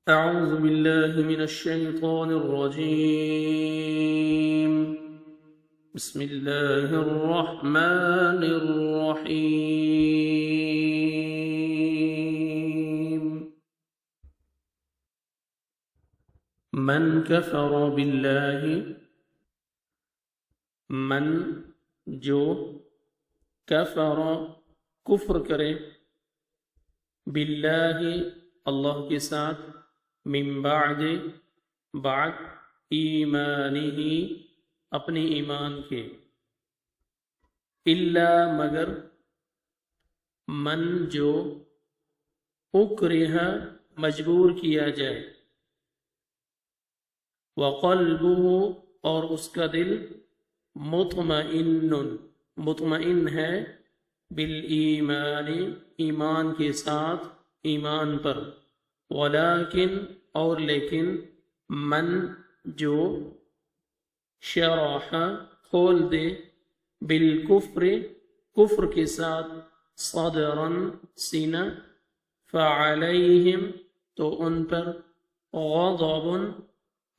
أعوذ بالله من الشيطان الرجيم. بسم الله الرحمن الرحيم. من كفر بالله، من جو کفر کفر کرے، باللہ اللہ کے ساتھ، من بعد بعد ایمانہ اپنے ایمان کے، الا مگر، من جو اکرہ مجبور کیا جائے، وقلبہ اور اس کا دل، مطمئن ہے، بالایمان ایمان کے ساتھ، ایمان پر، ولیکن اور لیکن، من جو شرح کھول دے، بالکفر کفر کے ساتھ، صدرا سینہ، فعلیہم تو ان پر، غضب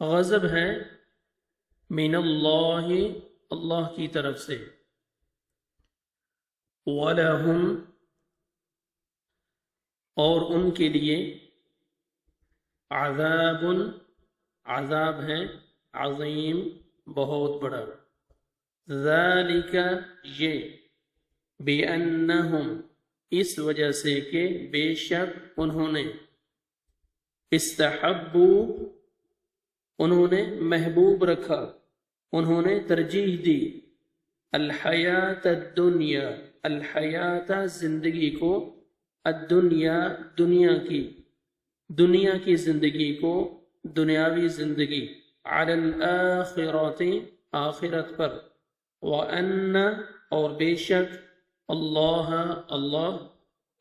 غضب ہے، من اللہ اللہ کی طرف سے، وَلَهُمْ اور ان کے لیے، عذاب عذاب ہے، عظیم بہت بڑا، ذالک یہ، بِأَنَّهُمْ اس وجہ سے کہ بے شک انہوں نے، استحبوا انہوں نے محبوب رکھا، انہوں نے ترجیح دی، الحیات الدنیا الحیات زندگی کو، الدنیا دنیا کی زندگی کو، دنیاوی زندگی، علی الآخرات آخرت پر، وَأَنَّ اور بے شک، اللہ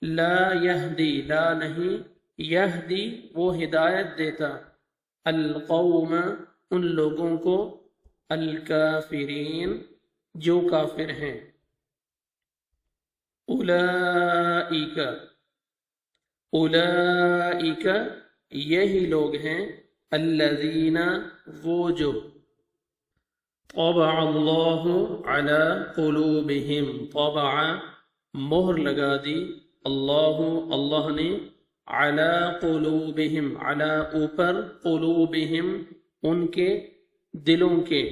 لا یہدی لا نہیں، یہدی وہ ہدایت دیتا، القوم ان لوگوں کو، الکافرین جو کافر ہیں، اولئک یہی لوگ ہیں، الذین وہ جو، طبع اللہ علی قلوبہم طبع مہر لگا دی، اللہ نے، علی قلوبہم علی اوپر، قلوبہم ان کے دلوں کے،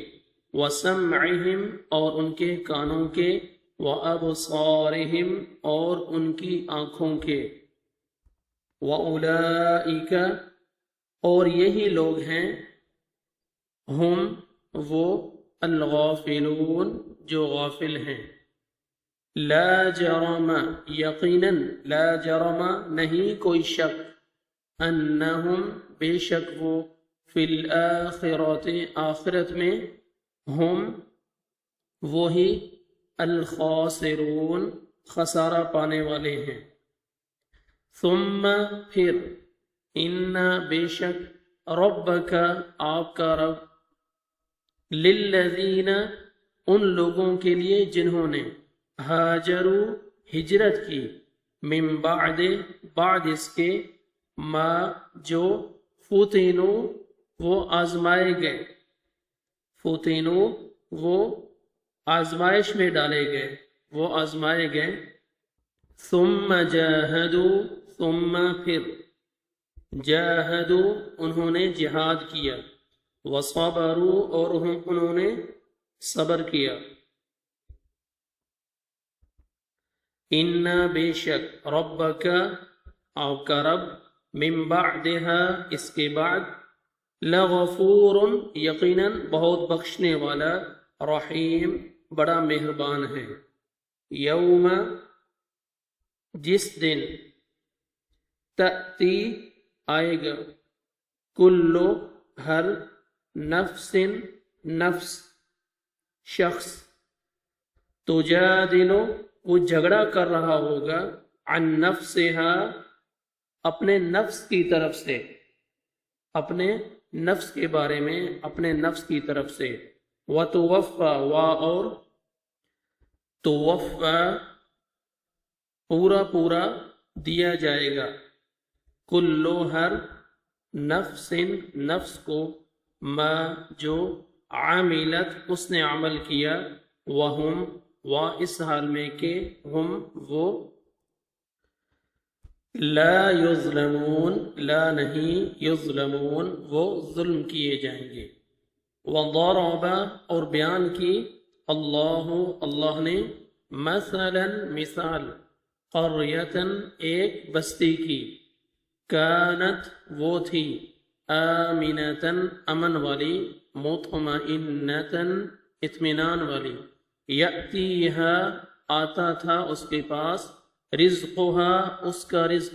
وسمعہم اور ان کے کانوں کے، وابصارہم اور ان کی آنکھوں کے، واولئک اور یہی لوگ ہیں، ہم وہ، الغافلون جو غافل ہیں، لا جرم یقیناً، لا جرم نہیں کوئی شک، انہم بے شک وہ، فی الآخرات آخرت میں، ہم وہی، الخاسرون خسارہ پانے والے ہیں، ثم پھر، ان بے شک، ربک آپ کا رب، للذین ان لوگوں کے لیے جنہوں نے، ہاجروا ہجرت کی، من بعد اس کے، ما جو، فتنوا وہ آزمائے گئے، فتنوا وہ آزمائش میں ڈالے گئے، وہ آزمائے گئے، ثم جاہدوا ثم پھر، جاہدوا انہوں نے جہاد کیا، وصبروا اور انہوں نے صبر کیا، ان بے شک، ربک آپ کا رب، من بعدها اس کے بعد، لغفور یقیناً بہت بخشنے والا، رحیم بڑا مہربان ہے، یوم جس دن، تأتی آئے گا، کلو ہر، نفس شخص، تجادلو وہ جھگڑا کر رہا ہوگا، عن نفسہا اپنے نفس کی طرف سے، اپنے نفس کے بارے میں، اپنے نفس کی طرف سے، وتوفى اور توفى پورا دیا جائے گا، کلو ہر، نفس نفس کو، ما جو، عاملت اس نے عمل کیا، وہم و اس حال میں کہ ہم وہ، لا یظلمون لا نہیں، یظلمون وہ ظلم کیے جائیں گے۔ وضرب اور بیان کی، اللہ نے، مثلا مثال، قریتن ایک بستی کی، کانت وہ تھی، آمنتن امن والی، مطمئنتن اطمینان والی، یأتیہا آتا تھا اس کے پاس، رزقہا اس کا رزق،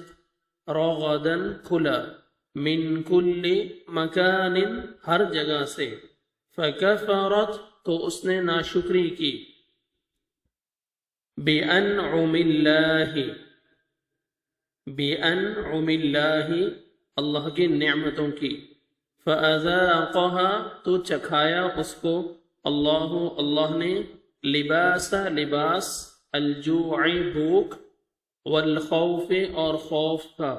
رغدن کھلا، من کل مکان ہر جگہ سے، فکفرت تو اس نے ناشکری کی، بِأَنْعُمِ اللَّهِ اللہ کی نعمتوں کی، فَأَذَاقَهَا تو چکھایا اس کو، اللہ نے، لباس الجوع بھوک، والخوف اور خوف کا،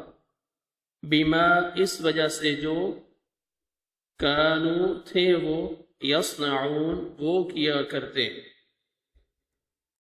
بما اس وجہ سے جو، کانو تھے وہ، یصنعون وہ کیا کرتے۔